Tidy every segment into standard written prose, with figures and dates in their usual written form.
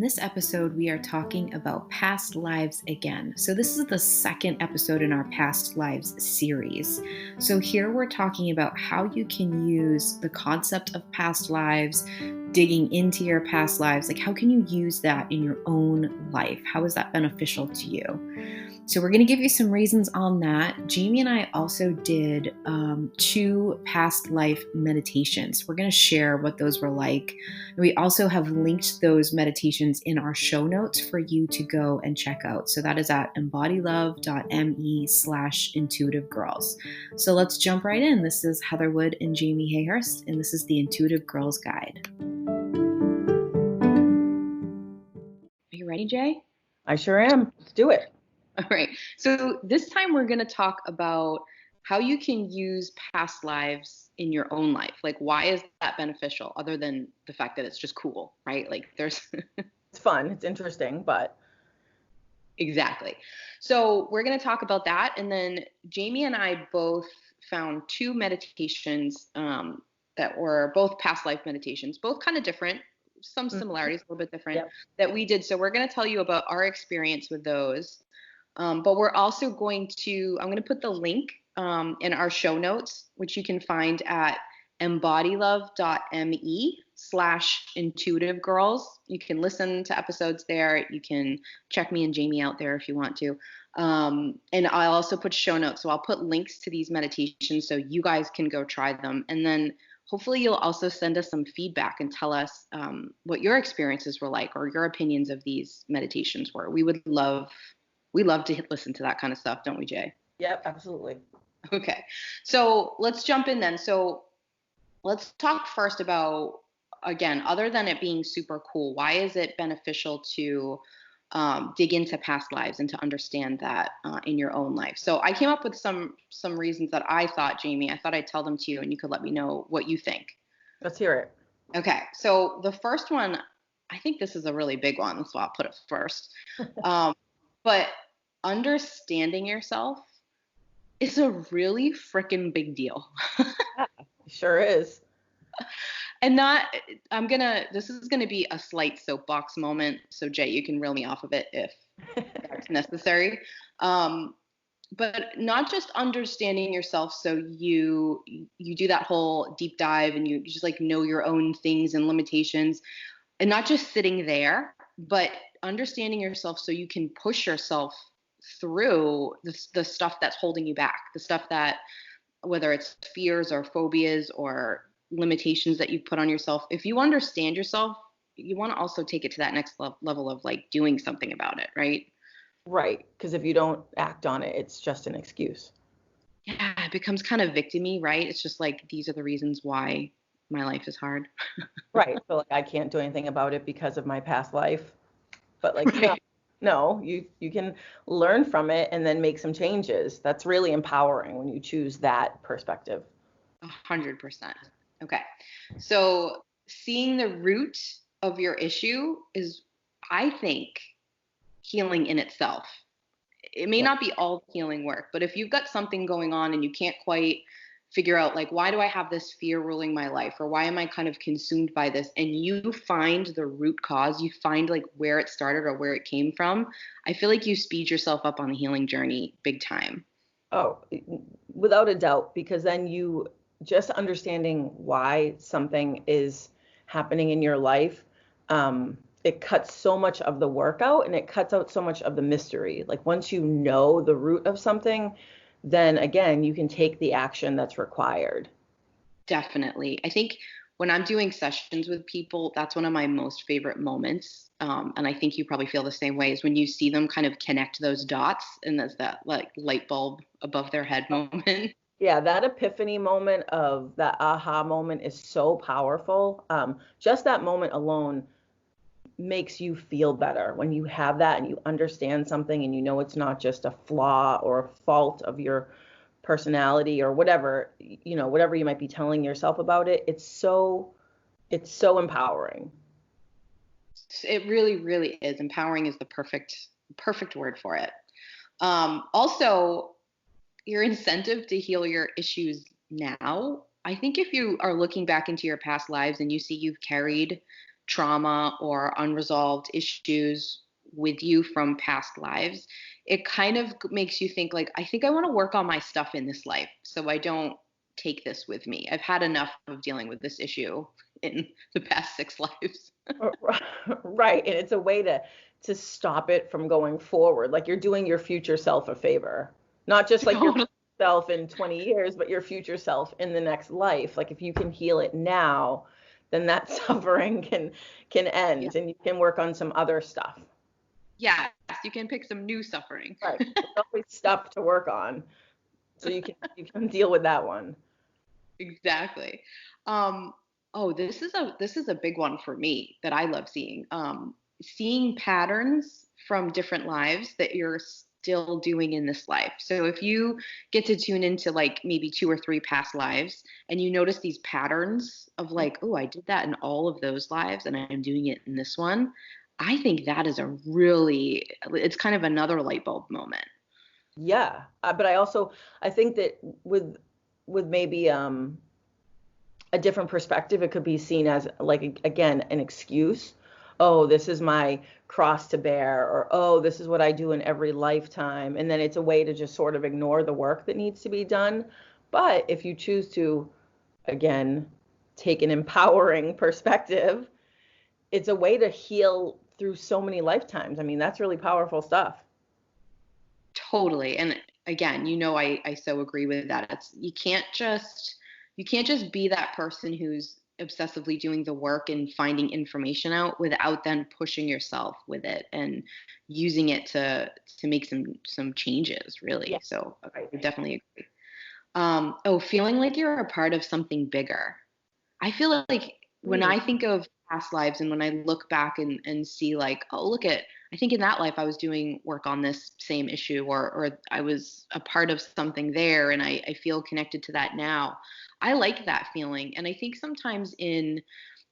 this episode, we are talking about past lives again. So, this is the second episode in our past lives series. So, here we're talking about how you can use the concept of past lives, digging into your past lives. Like, how can you use that in your own life? How is that beneficial to you? So we're going to give you some reasons on that. Jamie and I also did 2 past life meditations. We're going to share what those were like. We also have linked those meditations in our show notes for you to go and check out. So that is at embodylove.me/intuitive girls. So let's jump right in. This is Heather Wood and Jamie Hayhurst, and this is the Intuitive Girls Guide. Are you ready, Jay? I sure am. Let's do it. All right. So this time we're going to talk about how you can use past lives in your own life. Like, why is that beneficial other than the fact that it's just cool, right? Like there's It's fun. It's interesting, but exactly. So we're going to talk about that. And then Jamie and I both found 2 meditations that were both past life meditations, both kind of different, some similarities, a little bit different, that we did. So we're going to tell you about our experience with those. But we're also I'm going to put the link in our show notes, which you can find at embodylove.me/intuitive girls. You can listen to episodes there. You can check me and Jamie out there if you want to. And I'll also put show notes. So I'll put links to these meditations so you guys can go try them. And then hopefully you'll also send us some feedback and tell us what your experiences were like or your opinions of these meditations were. We love to listen to that kind of stuff, don't we, Jay? Yep, absolutely. Okay. So let's jump in then. So let's talk first about, again, other than it being super cool, why is it beneficial to dig into past lives and to understand that in your own life? So I came up with some reasons that I thought, Jamie, I thought I'd tell them to you and you could let me know what you think. Let's hear it. Okay. So the first one, I think this is a really big one, so I'll put it first. But understanding yourself is a really freaking big deal. Yeah, sure is. And this is gonna be a slight soapbox moment. So Jay, you can reel me off of it if that's necessary. But not just understanding yourself so you do that whole deep dive and you just like know your own things and limitations and not just sitting there, but understanding yourself so you can push yourself through the stuff that's holding you back, the stuff that, whether it's fears or phobias or limitations that you put on yourself. If you understand yourself, you want to also take it to that next level of like doing something about it, right? Right, because if you don't act on it, it's just an excuse. Yeah, it becomes kind of victim-y, right? It's just like, these are the reasons why my life is hard. Right, so like I can't do anything about it because of my past life. But like, Right. no, you can learn from it and then make some changes. That's really empowering when you choose that perspective. 100%. Okay. So seeing the root of your issue is, I think, healing in itself. It may not be all healing work, but if you've got something going on and you can't quite figure out, like, why do I have this fear ruling my life? Or why am I kind of consumed by this? And you find the root cause, you find like where it started or where it came from. I feel like you speed yourself up on the healing journey big time. Oh, without a doubt, because then you just understanding why something is happening in your life, it cuts so much of the work out and it cuts out so much of the mystery. Like once you know the root of something, then again, you can take the action that's required. Definitely. I think when I'm doing sessions with people, that's one of my most favorite moments. And I think you probably feel the same way, is when you see them kind of connect those dots and there's that like light bulb above their head moment. Yeah, that epiphany moment of that aha moment is so powerful. Just that moment alone makes you feel better when you have that and you understand something and you know it's not just a flaw or a fault of your personality or whatever, whatever you might be telling yourself about it. It's so empowering. It really, really is. Empowering is the perfect word for it. Also, your incentive to heal your issues now. I think if you are looking back into your past lives and you see you've carried trauma or unresolved issues with you from past lives, it kind of makes you think like, I think I want to work on my stuff in this life so I don't take this with me. I've had enough of dealing with this issue in the past 6 lives. Right. And it's a way to stop it from going forward. Like you're doing your future self a favor. Not just like your Totally. self in 20 years, but your future self in the next life. Like if you can heal it now, then that suffering can Yeah. end and you can work on some other stuff. Yes, you can pick some new suffering. Right. There's always stuff to work on. So you can deal with that one. Exactly. Um, oh, this is a big one for me that I love seeing. Seeing patterns from different lives that you're still doing in this life. So if you get to tune into like maybe 2 or 3 past lives and you notice these patterns of like, oh, I did that in all of those lives and I'm doing it in this one, I think that is it's kind of another light bulb moment. Yeah. But I think that with maybe a different perspective, it could be seen as like again an excuse. Oh, this is my cross to bear, or oh, this is what I do in every lifetime, and then it's a way to just sort of ignore the work that needs to be done. But if you choose to, again, take an empowering perspective, it's a way to heal through so many lifetimes. I mean, that's really powerful stuff. Totally. And again, I so agree with that. You can't just be that person who's obsessively doing the work and finding information out without then pushing yourself with it and using it to make some changes, Yeah, really. So right. I definitely agree. Oh, feeling like you're a part of something bigger. I feel like when Mm, I think of past lives and when I look back and see like, oh, I think in that life I was doing work on this same issue or I was a part of something there and I feel connected to that now. I like that feeling. And I think sometimes in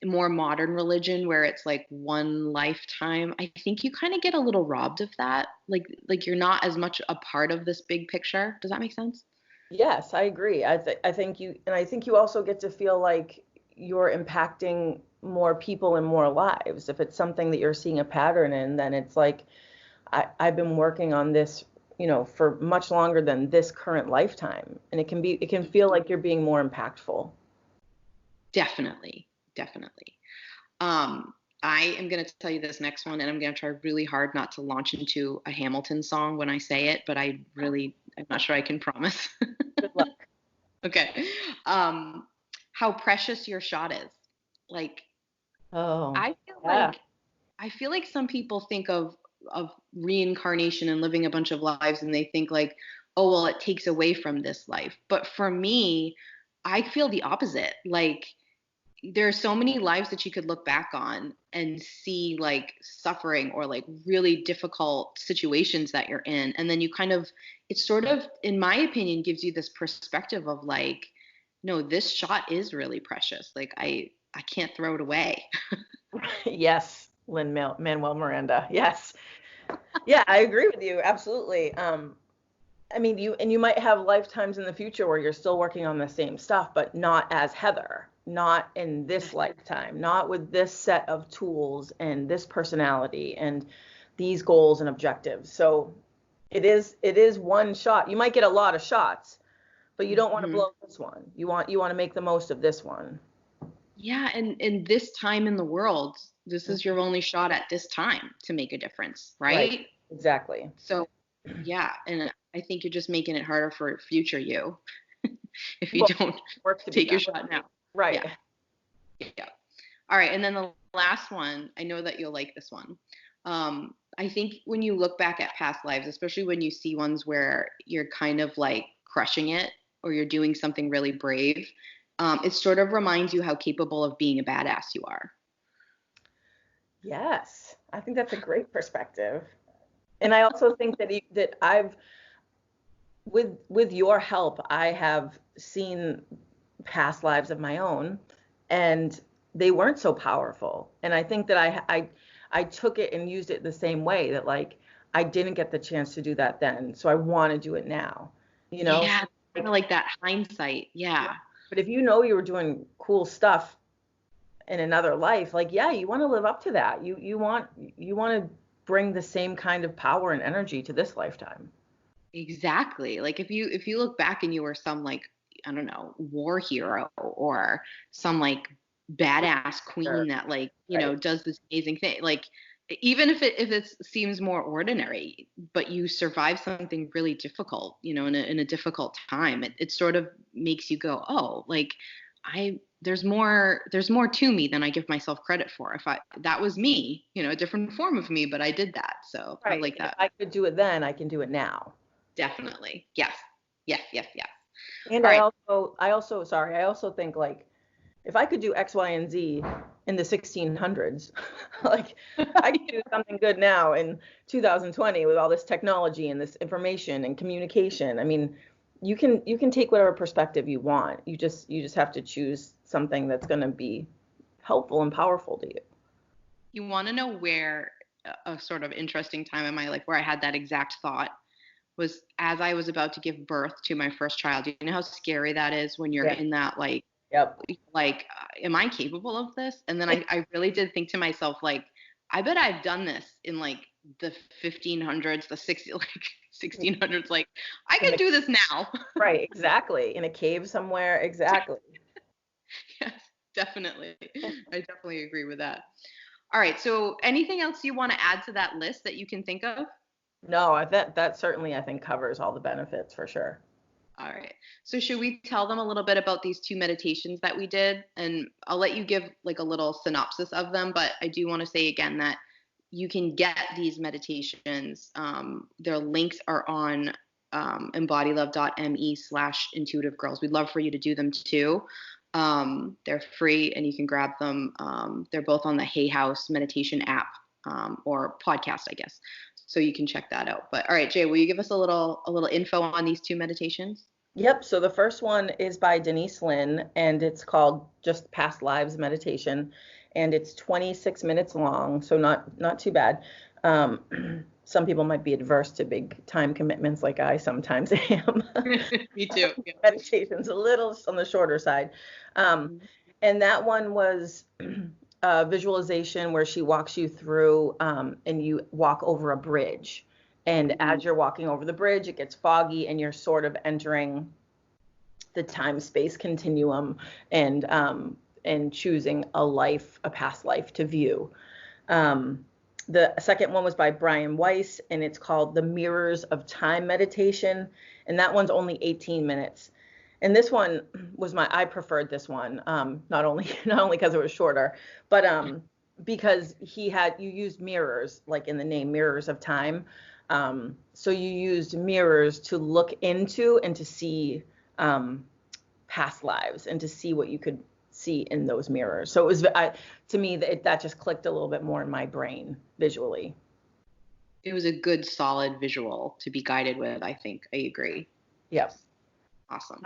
more modern religion where it's like one lifetime, I think you kind of get a little robbed of that. Like you're not as much a part of this big picture. Does that make sense? yes, I agree. I think you also get to feel like you're impacting more people and more lives. If it's something that you're seeing a pattern in, then it's like I've been working on this, for much longer than this current lifetime. And it can feel like you're being more impactful. Definitely. Definitely. Um, I am going to tell you this next one, and I'm going to try really hard not to launch into a Hamilton song when I say it, but I'm not sure I can promise. Good luck. Okay. Um, how precious your shot is. Like, Oh, I feel yeah. like I feel like some people think of reincarnation and living a bunch of lives and they think like, oh well, it takes away from this life. But for me, I feel the opposite. Like there are so many lives that you could look back on and see like suffering or like really difficult situations that you're in and then you kind of it sort of in my opinion gives you this perspective of like no, this shot is really precious, like I can't throw it away. Yes, Manuel Miranda. Yes. Yeah, I agree with you. Absolutely. I mean, you might have lifetimes in the future where you're still working on the same stuff, but not as Heather, not in this lifetime, not with this set of tools and this personality and these goals and objectives. So it is one shot. You might get a lot of shots, but you don't want to Hmm. blow this one. You want to make the most of this one. Yeah, and in this time in the world, this is your only shot at this time to make a difference, Right. right? Exactly. So yeah, and I think you're just making it harder for future you if you Well, don't work to be take your done. shot now. Right. Yeah, yeah. All right, and then the last one, I know that you'll like this one. I think when you look back at past lives, especially when you see ones where you're kind of like crushing it or you're doing something really brave, it sort of reminds you how capable of being a badass you are. Yes. I think that's a great perspective. And I also think that I've with your help, I have seen past lives of my own, and they weren't so powerful. And I think that I took it and used it the same way, that like I didn't get the chance to do that then, so I want to do it now. Yeah, kind of Like, like that hindsight. Yeah. but if you know you were doing cool stuff in another life, like, yeah, you want to live up to that. You want to bring the same kind of power and energy to this lifetime. Exactly. Like if you look back and you were some like, I don't know, war hero or some like badass Sure. queen that like, Right. does this amazing thing, like even if it seems more ordinary, but you survive something really difficult, in a difficult time, it sort of makes you go, oh, like there's more to me than I give myself credit for. If I that was me, a different form of me, but I did that. So I Right. like And if that. I could do it then, I can do it now. Definitely. Yes. Yes, yes, yes. And All right. sorry, I also think like if I could do X, Y, and Z in the 1600s, like I can do something good now in 2020 with all this technology and this information and communication. I mean, you can take whatever perspective you want. You just have to choose something that's going to be helpful and powerful to you. You want to know where a sort of interesting time in my life where I had that exact thought was as I was about to give birth to my first child. You know how scary that is when you're Yeah. in that Yep. am I capable of this? And then I really did think to myself, like, I bet I've done this in like the 1500s, the 60, like 1600s. Like, I In can the, do this now. right, exactly. In a cave somewhere, exactly. Yes, definitely. I definitely agree with that. All right. So, anything else you want to add to that list that you can think of? No, that certainly I think covers all the benefits for sure. All right. So should we tell them a little bit about these two meditations that we did? And I'll let you give like a little synopsis of them, but I do want to say again that you can get these meditations. Their links are on embodylove.me/intuitive girls. We'd love for you to do them too. They're free and you can grab them. They're both on the Hay House meditation app, or podcast, I guess. So you can check that out. But all right, Jay, will you give us a little info on these two meditations? Yep. So the first one is by Denise Lynn, and it's called just Past Lives Meditation, and it's 26 minutes long, so not too bad. Um, some people might be adverse to big time commitments, like I sometimes am. Me too. Yeah. Meditation's a little on the shorter side, um, and that one was a visualization where she walks you through, and you walk over a bridge. And Mhm. as you're walking over the bridge, it gets foggy and you're sort of entering the time space continuum and choosing a past life to view. The second one was by Brian Weiss, and it's called the Mirrors of Time Meditation, and that one's only 18 minutes. And this one I preferred this one, not only because it was shorter, but because you used mirrors, like in the name, Mirrors of Time. So you used mirrors to look into and to see past lives and to see what you could see in those mirrors. So it was, to me, that just clicked a little bit more in my brain visually. It was a good, solid visual to be guided with, I think. I agree. Yep. Yes. Awesome.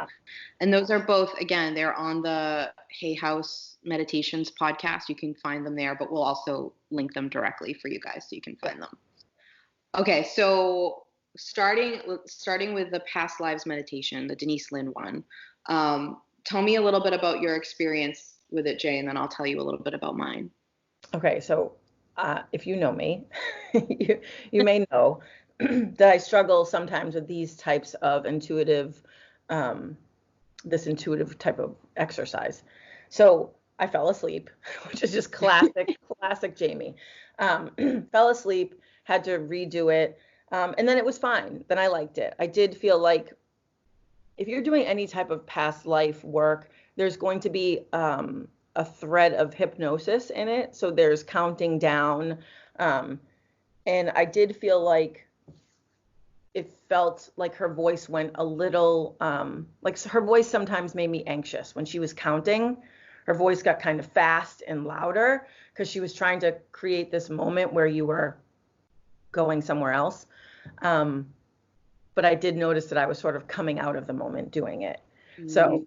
And those are both, again, they're on the Hay House Meditations podcast. You can find them there, but we'll also link them directly for you guys so you can find them. Okay, so starting with the past lives meditation, the Denise Lynn one. Tell me a little bit about your experience with it, Jay, and then I'll tell you a little bit about mine. Okay, so if you know me, you may know that I struggle sometimes with these types of um, this intuitive type of exercise. So I fell asleep, which is just classic Jamie. Fell asleep, had to redo it, and then it was fine. Then I liked it. I did feel like if you're doing any type of past life work, there's going to be a thread of hypnosis in it. So there's counting down. Um, and I did feel like it felt like her voice went a little, like her voice sometimes made me anxious when she was counting. Her voice got kind of fast and louder because she was trying to create this moment where you were going somewhere else. Um, but I did notice that I was sort of coming out of the moment doing it. Mm. So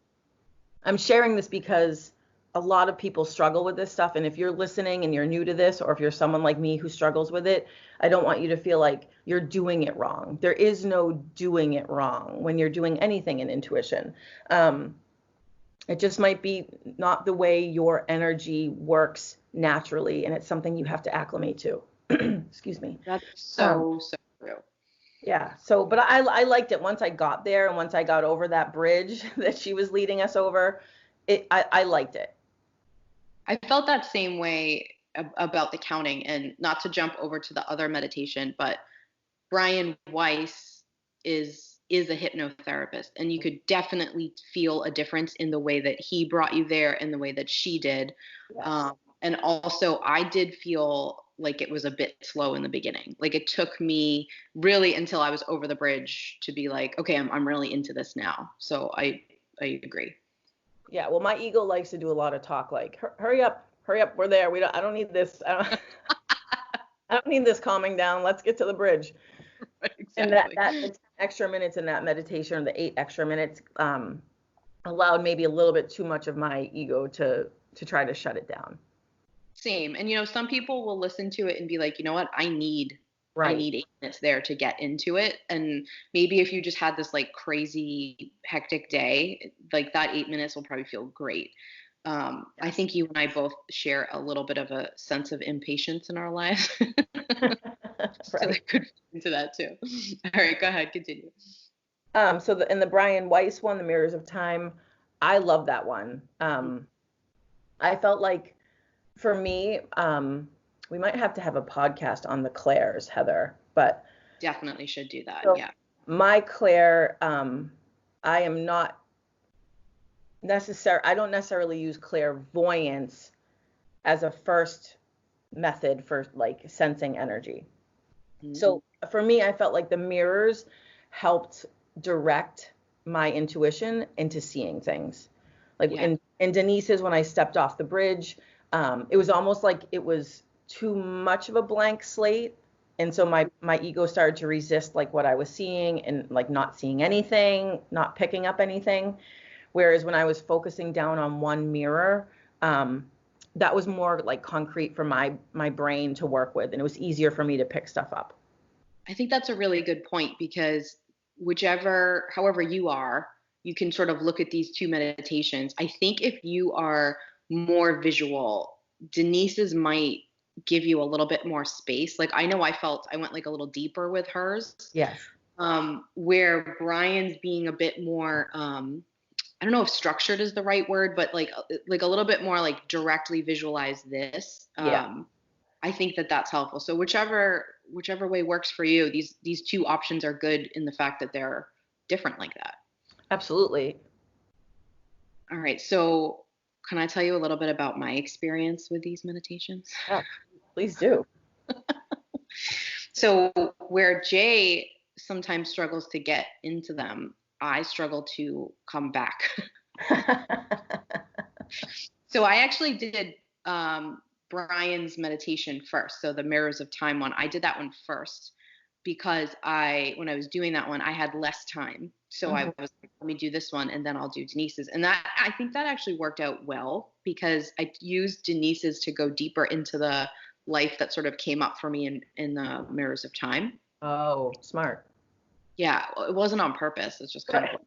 I'm sharing this because a lot of people struggle with this stuff. And if you're listening and you're new to this, or if you're someone like me who struggles with it, I don't want you to feel like you're doing it wrong. There is no doing it wrong when you're doing anything in intuition. Um, It just might be not the way your energy works naturally, and it's something you have to acclimate to. Excuse me. That's Um, so true. yeah. So, but I liked it once I got there and once I got over that bridge that she was leading us over. I liked it. I felt that same way about the counting, and not to jump over to the other meditation, but Brian Weiss is a hypnotherapist, and you could definitely feel a difference in the way that he brought you there and the way that she did. Yes. And also, I did feel like it was a bit slow in the beginning. Like it took me really until I was over the bridge to be like, okay, I'm really into this now. So I agree. Yeah. Well, my ego likes to do a lot of talk, like, hurry up, we're there. I don't need this. I don't need this calming down. Let's get to the bridge. And Exactly. the 10 extra minutes in that meditation, or the 8 extra minutes, allowed maybe a little bit too much of my ego to try to shut it down. Same. And some people will listen to it and be like, you know what, I Right. need 8 minutes there to get into it. And maybe if you just had this like crazy hectic day, like that 8 minutes will probably feel great. I Yes. think you and I both share a little bit of a sense of impatience in our lives. So Right. that could fit into that too. All right, go ahead, continue. So in the Brian Weiss one, The Mirrors of Time, I love that one. I felt like for me, we might have to have a podcast on the Claires, Heather, but Definitely should do that. so Yeah. my Claire, I am not I don't necessarily use clairvoyance as a first method for like sensing energy. Mhm. So for me, I felt like the mirrors helped direct my intuition into seeing things. Like Yeah. in Denise's, when I stepped off the bridge, it was almost like it was too much of a blank slate. And so my ego started to resist like what I was seeing and like not seeing anything, not picking up anything. Whereas when I was focusing down on one mirror, that was more like concrete for my brain to work with, and it was easier for me to pick stuff up. I think that's a really good point because however you are, you can sort of look at these two meditations. I think if you are more visual, Denise's might give you a little bit more space. Like I know I went like a little deeper with hers, Yes. where Brian's being a bit more, I don't know if structured is the right word, but like a little bit more like directly visualize this. Yeah, I think that that's helpful. So whichever way works for you, these two options are good in the fact that they're different like that. absolutely. All right. So can I tell you a little bit about my experience with these meditations? Yeah, please do. So where Jay sometimes struggles to get into them, I struggle to come back. So I actually did Brian's meditation first. So the Mirrors of Time one, I did that one first because when I was doing that one, I had less time. So I Mhm. was like, let me do this one and then I'll do Denise's. And that I think that actually worked out well because I used Denise's to go deeper into the life that sort of came up for me in the Mirrors of Time. Oh, smart. Yeah, it wasn't on purpose. It's just kind of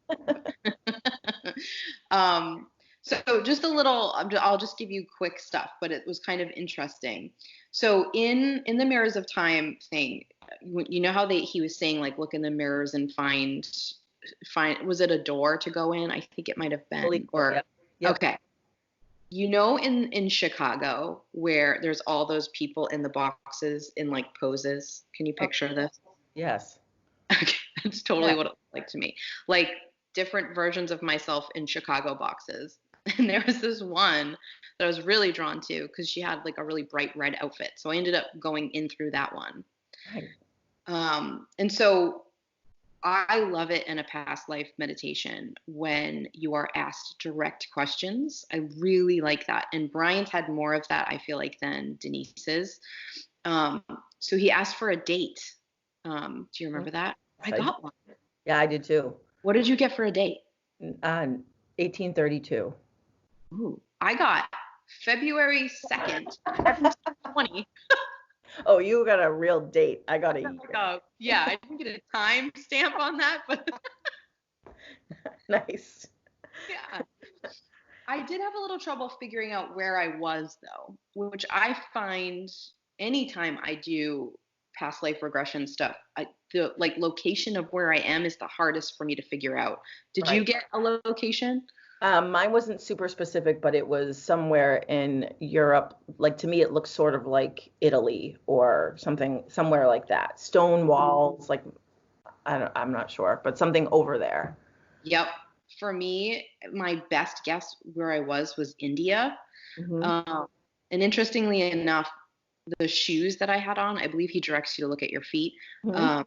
Right. um, so just a little, I'll just give you quick stuff, but it was kind of interesting. So in the Mirrors of Time thing, you know how he was saying like look in the mirrors and find was it a door to go in? I think it might have been Illegal. or Yep. Yep. okay. In Chicago where there's all those people in the boxes in like poses. Can you Oh, picture this? yes. Okay, that's Yeah. totally what it looked like to me. Like different versions of myself in Chicago boxes. And there was this one that I was really drawn to because she had like a really bright red outfit. So I ended up going in through that one. Right. And so I love it in a past life meditation when you are asked direct questions. I really like that. And Brian's had more of that, I feel like, than Denise's. Um, so he asked for a date. Do you Mhm. remember that? Yes, I I do. got one. Yeah, I did too. What did you get for a date? 1832. Ooh, I got February 2nd, 2020. Oh, you got a real date. I got a I got like year. yeah, I didn't get a time stamp on that, but Nice. yeah. I did have a little trouble figuring out where I was though, which I find anytime I do past life regression stuff, the like location of where I am is the hardest for me to figure out. Did you Right. get a location? Mine wasn't super specific, but it was somewhere in Europe. Like to me, it looks sort of like Italy or something, somewhere like that. Stone walls, like I'm not sure, but something over there. Yep. For me, my best guess where I was India. Hmm. Um, and interestingly enough, the shoes that I had on, I believe he directs you to look at your feet. Hmm.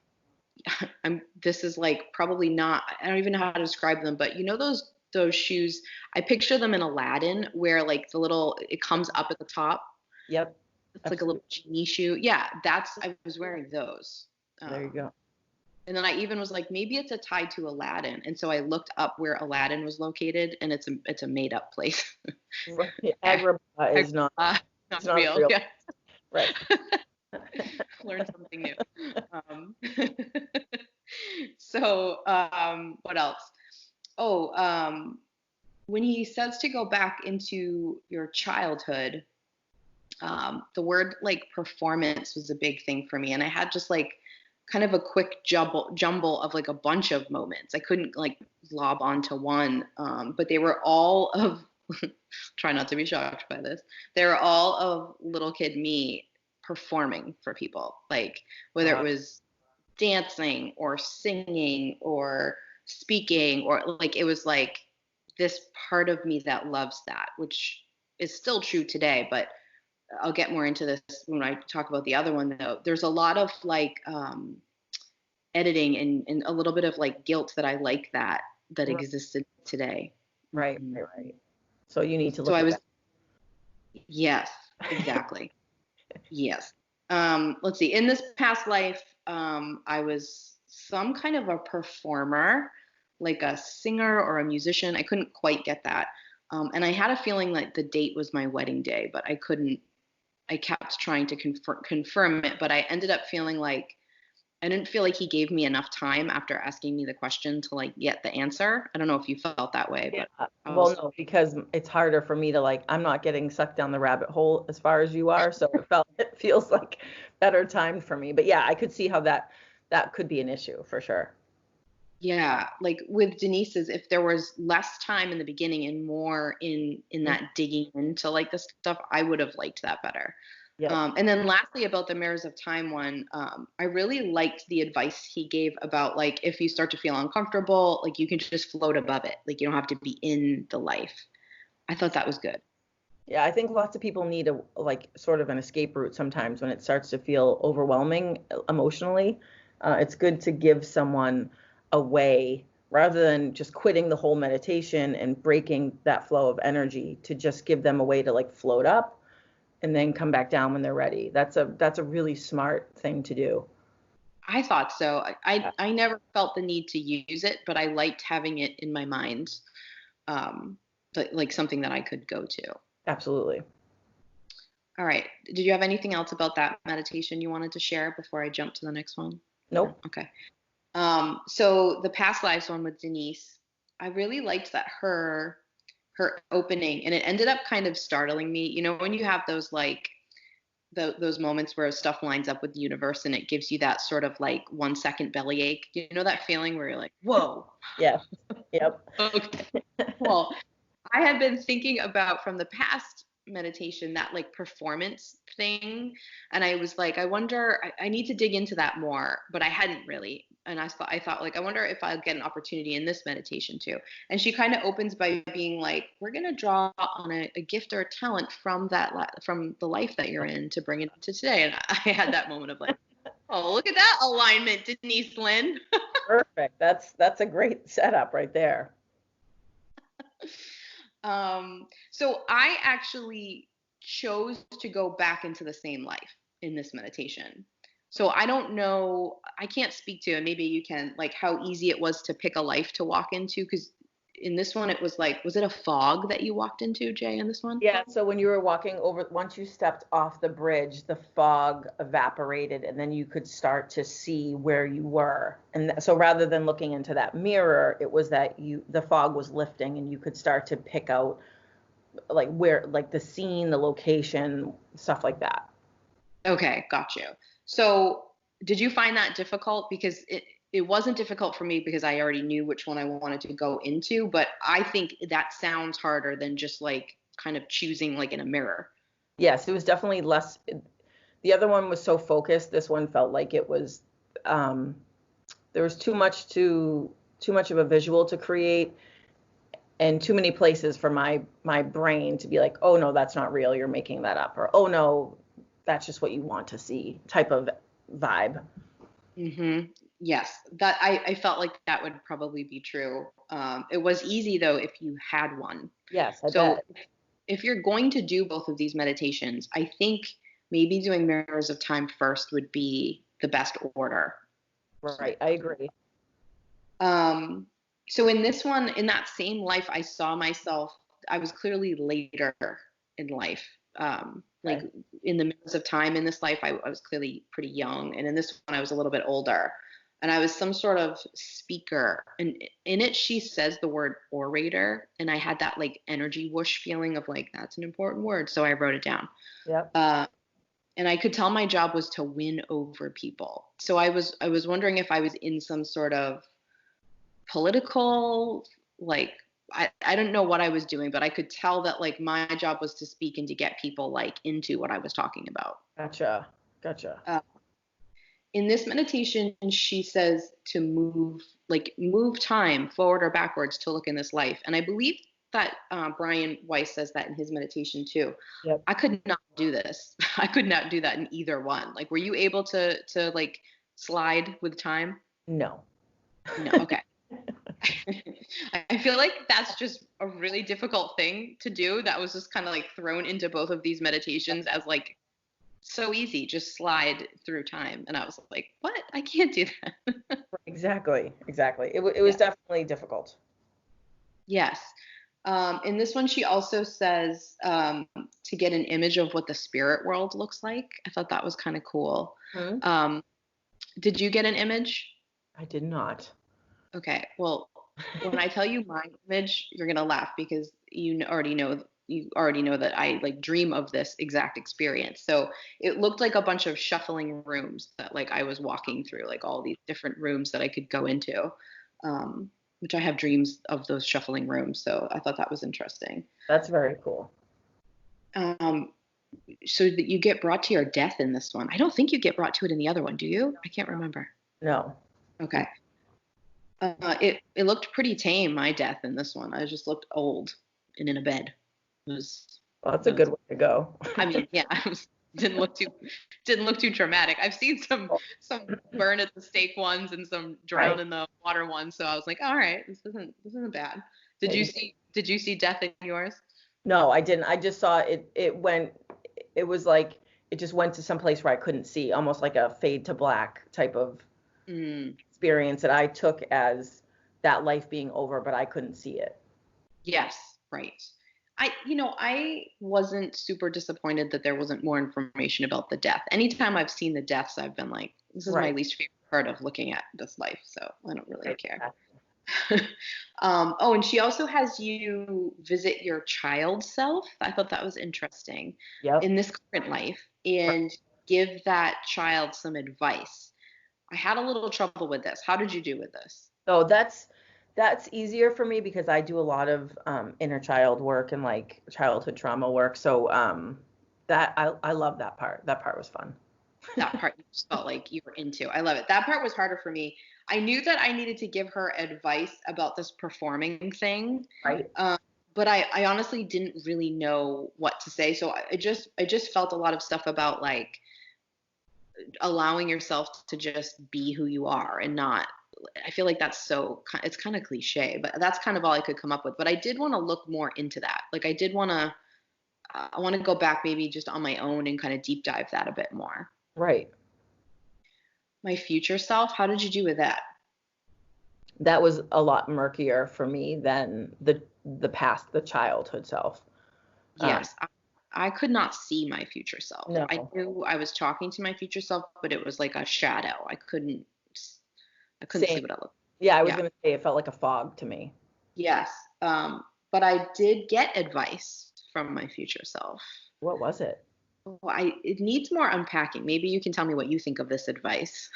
Um, this is like probably not, I don't even know how to describe them, but you know those shoes, I picture them in Aladdin where like the little it comes up at the top. Yep, It's like a little absolutely. genie shoe. Yeah, that's I was wearing those. There you go. And then I even was like, maybe it's a tie to Aladdin. And so I looked up where Aladdin was located, and it's a made up place. Right. Agrabah is not, it's Not not real. real. Yeah. Right. Learn something new. Um, so what else? Oh, when he says to go back into your childhood, the word like performance was a big thing for me, and I had just like kind of a quick jumble of like a bunch of moments. I couldn't like lob onto one, but they were all of try not to be shocked by this. They were all of little kid me performing for people, like whether it Uh, was dancing or singing or speaking, or like it was like this part of me that loves that, which is still true today, but I'll get more into this when I talk about the other one though. There's a lot of like editing and a little bit of like guilt that I like that existed today. right, Mhm. right, right. So you need to So look I at was, that. yes, exactly. Yes. Let's see. In this past life, I was some kind of a performer, like a singer or a musician. I couldn't quite get that. And I had a feeling like the date was my wedding day, but I couldn't. I kept trying to confirm it, but I ended up feeling like I didn't feel like he gave me enough time after asking me the question to like get the answer. I don't know if you felt that way, Yeah. but I Well, was no, because it's harder for me to like, I'm not getting sucked down the rabbit hole as far as you are. So it feels like better timed for me. But yeah, I could see how that could be an issue for sure. yeah, like with Denise's, if there was less time in the beginning and more in Mhm. that digging into like the stuff, I would have liked that better. Yep. And then lastly, about the Mirrors of Time one, I really liked the advice he gave about like if you start to feel uncomfortable, like you can just float above it, like you don't have to be in the life. I thought that was good. Yeah, I think lots of people need a like sort of an escape route sometimes when it starts to feel overwhelming emotionally. It's good to give someone a way rather than just quitting the whole meditation and breaking that flow of energy to just give them a way to like float up and then come back down when they're ready. That's a really smart thing to do. I thought so. Yeah, I never felt the need to use it, but I liked having it in my mind, um, like something that I could go to. absolutely. All right. Did you have anything else about that meditation you wanted to share before I jump to the next one? No? Nope. Okay. So the past lives one with Denise, I really liked that her opening, and it ended up kind of startling me. You know, when you have those like those moments where stuff lines up with the universe and it gives you that sort of like 1 second bellyache. You know that feeling where you're like, whoa. Yeah. Yep. Okay. Well, I had been thinking about from the past meditation that like performance thing, and I was like, I wonder, I need to dig into that more, but I hadn't really. And I thought like, I wonder if I'll get an opportunity in this meditation too. And she kind of opens by being like, we're gonna draw on a gift or a talent from from the life that you're in to bring it to today. And I had that moment of like, oh, look at that alignment, Denise Lynn. Perfect. That's a great setup right there. So I actually chose to go back into the same life in this meditation. So I don't know, I can't speak to, and maybe you can, like how easy it was to pick a life to walk into. Because in this one, it was like, was it a fog that you walked into, Jay, in this one? Yeah, so when you were walking over, once you stepped off the bridge, the fog evaporated, and then you could start to see where you were. And so rather than looking into that mirror, it was that the fog was lifting, and you could start to pick out. like where, like the scene, the location, stuff like that. Okay, got you. So, did you find that difficult? Because it wasn't difficult for me because I already knew which one I wanted to go into, but I think that sounds harder than just like kind of choosing like in a mirror. Yes, it was definitely less. The other one was so focused. This one felt like it was, um, there was too much of a visual to create, and too many places for my brain to be like, oh no, that's not real, you're making that up, or oh no, that's just what you want to see type of vibe. Yes, that I felt like that would probably be true. It was easy though if you had one. Yes, I So bet. if you're going to do both of these meditations, I think maybe doing mirrors of time first would be the best order. Right, I agree. Um, so in this one, in that same life, I saw myself, I was clearly later in life. Like Okay. in the midst of time in this life, I was clearly pretty young. And in this one, I was a little bit older. And I was some sort of speaker. And in it, she says the word orator. And I had that like energy whoosh feeling of like, that's an important word. So I wrote it down. Yep. Uh, and I could tell my job was to win over people. So I was wondering if I was in some sort of political, like I don't know what I was doing, but I could tell that like my job was to speak and to get people like into what I was talking about. Gotcha. Gotcha. Uh, in this meditation, she says to move time forward or backwards to look in this life, and I believe that Brian Weiss says that in his meditation too. Yep. I could not do this. I could not do that in either one. Like, were you able to like slide with time? No. No. Okay. I feel like that's just a really difficult thing to do. That was just kind of like thrown into both of these meditations as like so easy, just slide through time. And I was like, what? I can't do that. Exactly. Exactly. It was Yeah. definitely difficult. Yes. In this one, she also says to get an image of what the spirit world looks like. I thought that was kind of cool. Hmm. Um, did you get an image? I did not. Okay. Well, when I tell you my image, you're gonna laugh because you already know that I like dream of this exact experience. So it looked like a bunch of shuffling rooms that like I was walking through, like all these different rooms that I could go into. Which I have dreams of those shuffling rooms. So I thought that was interesting. That's very cool. Um, so that you get brought to your death in this one. I don't think you get brought to it in the other one, do you? I can't remember. No. Okay. It looked pretty tame, my death in this one. I just looked old and in a bed. It was, Well, that's a it was good way to go. I mean, yeah, didn't look too traumatic. I've seen some burn at the stake ones and some drown Right. in the water ones, so I was like, all right, this isn't bad. Did you see death in yours? No, I didn't. I just saw it. It was like it just went to some place where I couldn't see, almost like a fade to black type of Mm, experience that I took as that life being over, but I couldn't see it. yes, right. I wasn't super disappointed that there wasn't more information about the death. Anytime I've seen the deaths, I've been like, this is my Right. least favorite part of looking at this life, so I don't really Right. care. Oh, and she also has you visit your child self. I thought that was interesting Yep. in this current life Right. and give that child some advice. I had a little trouble with this. How did you do with this? So that's easier for me because I do a lot of inner child work and like childhood trauma work. So that I love that part. That part was fun. That part you just felt like you were into. I love it. That part was harder for me. I knew that I needed to give her advice about this performing thing, Right. um, but I honestly didn't really know what to say. So I just felt a lot of stuff about like allowing yourself to just be who you are and not. I feel like that's it's kind of cliche, but that's kind of all I could come up with. But I did want to look more into that. Like I want to go back maybe just on my own and kind of deep dive that a bit more. Right. My future self, how did you do with that? That was a lot murkier for me than the past, the childhood self. Um, Yes, I could not see my future self. I no. knew I was talking to my future self, but it was like a shadow. I couldn't see Same. what it looked. Yeah, I was Yeah. gonna say it felt like a fog to me. Yes. But I did get advice from my future self. What was it? Well, it needs more unpacking. Maybe you can tell me what you think of this advice.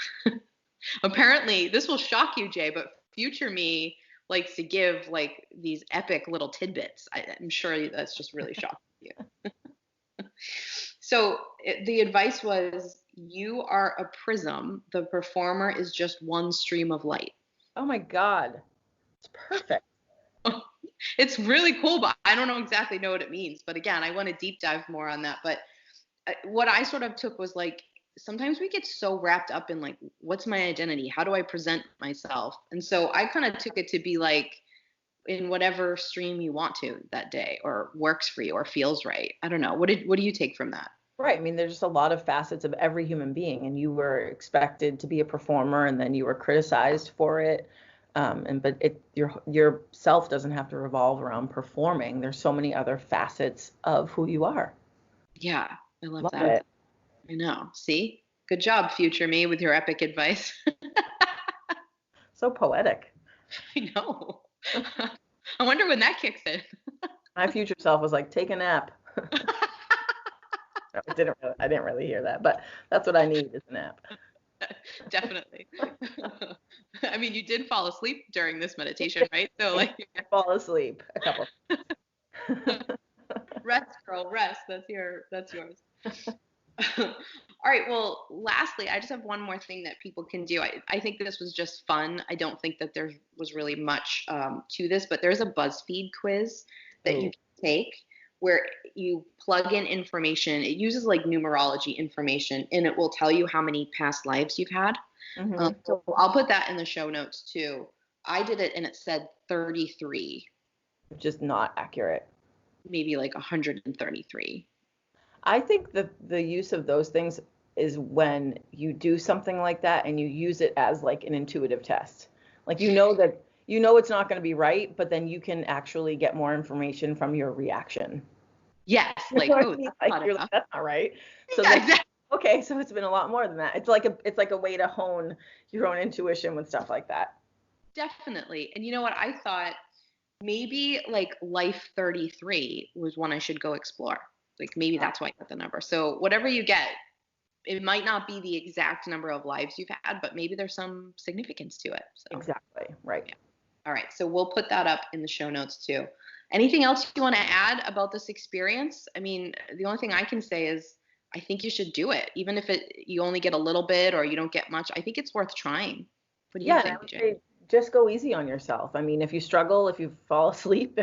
Apparently, this will shock you, Jay, but future me likes to give like these epic little tidbits. I'm sure that's just really shocking you. So the advice was, you are a prism. The performer is just one stream of light. Oh my God. It's perfect. It's really cool, but I don't exactly know what it means. But again, I want to deep dive more on that. But what I sort of took was like, sometimes we get so wrapped up in like, what's my identity? How do I present myself? And so I kind of took it to be like, in whatever stream you want to that day, or works for you or feels right. I don't know. What do you take from that? Right. I mean, there's just a lot of facets of every human being, and you were expected to be a performer, and then you were criticized for it. But your self doesn't have to revolve around performing. There's so many other facets of who you are. Yeah, I love Love that. it. I know. See? Good job, future me, with your epic advice. So poetic. I know. I wonder when that kicks in. My future self was like, take a nap. I didn't really hear that, but that's what I need is a nap. Definitely. I mean, you did fall asleep during this meditation, right? So like, fall asleep a couple. Rest, girl, rest. That's yours. All right. Well, lastly, I just have one more thing that people can do. I think this was just fun. I don't think that there was really much to this, but there's a BuzzFeed quiz that you can take where you plug in information. It uses like numerology information, and it will tell you how many past lives you've had. Mm-hmm. So I'll put that in the show notes too. I did it, and it said 33. Just not accurate. Maybe like 133. I think the use of those things is when you do something like that and you use it as like an intuitive test. Like it's not going to be right, but then you can actually get more information from your reaction. Yes, like, oh, that's not right. So yeah, exactly. Okay, so it's been a lot more than that. It's like a way to hone your own intuition with stuff like that. Definitely. And you know what? I thought maybe like life 33 was one I should go explore. Like maybe that's why I got the number. So whatever you get, it might not be the exact number of lives you've had, but maybe there's some significance to it. So. Exactly. Right. Yeah. All right. So we'll put that up in the show notes too. Anything else you want to add about this experience? I mean, the only thing I can say is I think you should do it. Even if you only get a little bit or you don't get much, I think it's worth trying. What do you think, Jay? Just go easy on yourself. I mean, if you struggle, if you fall asleep,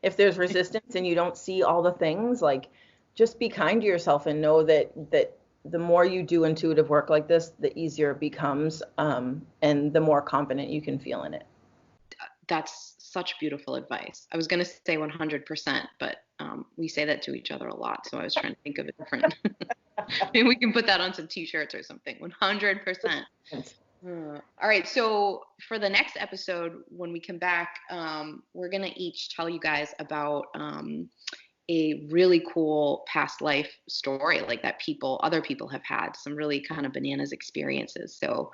if there's resistance and you don't see all the things, like just be kind to yourself and know that the more you do intuitive work like this, the easier it becomes, and the more confident you can feel in it. That's such beautiful advice. I was going to say 100%, but we say that to each other a lot. So I was trying to think of a different. Maybe we can put that on some t-shirts or something. 100%. All right. So for the next episode, when we come back, we're going to each tell you guys about a really cool past life story, like that other people have had some really kind of bananas experiences. So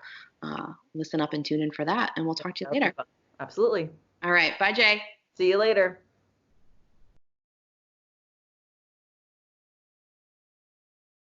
listen up and tune in for that, and we'll talk to you later. Absolutely. All right. Bye, Jay. See you later.